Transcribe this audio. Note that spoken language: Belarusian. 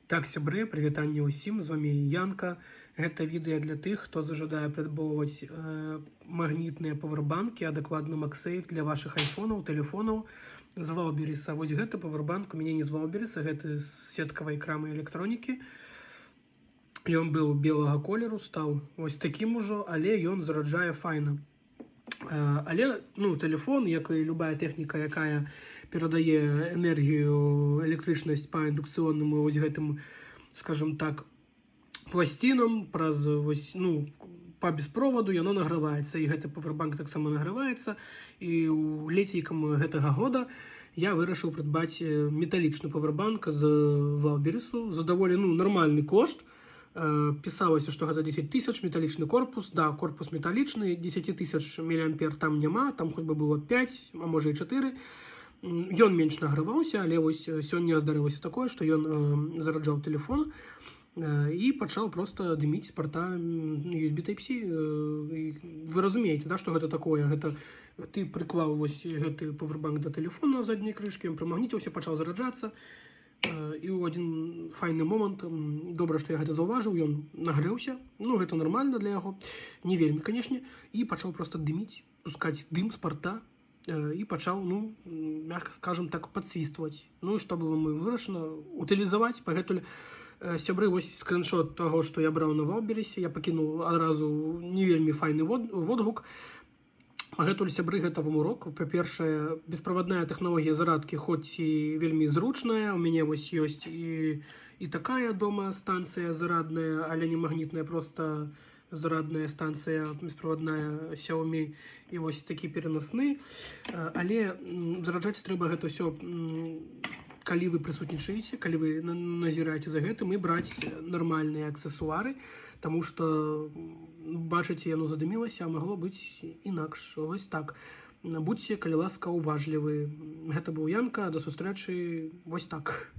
Так, сябры, прывітанне ўсім, з вами Янка. Гэта відэа для тых, хто зажадае прыдбоўваць магнітныя павербанкі, а дакладна MagSafe для вашых айфонаў, тэлефонаў з Валберіса. Вось гэты павербанк у мяне не з Валберіса, гэты з сеткавай крамы электронікі. Ён быў белага колеру, стаў вось такім ужо, але ён зараджае файна. Але тэлефон, як і любая тэхніка, якая перадае энергію, электрычнасць па індукцыйнаму вось гэтым, скажем так, пласцінам праз па беспроводу яно награваецца, і гэты павербанк таксама награваецца. І ў лецейкам гэтага года я вырашыў прыдбаць металічны павербанк з Валберісу за даволі нармальны кошт. Пісалася, што гэта 10 000, металічны корпус. Да, корпус металічны, 10 000 мА там няма, там хоць бы было 5, а можа і 4. Ён менш награваўся, але вось сёння здарылася такое, што ён зараджаў тэлефон і пачаў проста дыміць з парта USB Type-C. Вы разумееце, да, што гэта такое? Гэта ты прыклаў вось гэты павербанк да тэлефона на задняй крышкі, ён прымагніціўся, пачаў зараджацца. І ў адзін файны момант, добра, што я гэта заўважыў, ён нагрэўся, гэта нармальна для яго, не вельмі, канешне, і пачаў проста дыміць, пускаць дым з парта, і пачаў, мягка скажем так, падсвістваць. І што было мы вырашана утылізаваць, пагэтуль сябры, вось скриншот таго, што я браў на Валберісе, я пакінуў адразу не вельмі файны водгук. Пагэтуль, сябры, гэта вам урок. Па-першае, беспроводная тэхналогія зарадкі хоць і вельмі зручная, у мяне вось ёсць і такая дома станцыя зарадная, але не магнітная, проста зарадная станцыя беспроводная Xiaomi, і вось такі пераносны. Але зараджаць трэба гэта ўсё, калі вы прысутнічаеце, калі вы назіраеце за гэтым, і браць нармальныя аксесуары, таму што, бачыце, яно задымілася, а магло быць інакш. Вось так. Будзьце, калі ласка, уважлівы. Гэта быў Янка, да сустрэчы, вось так.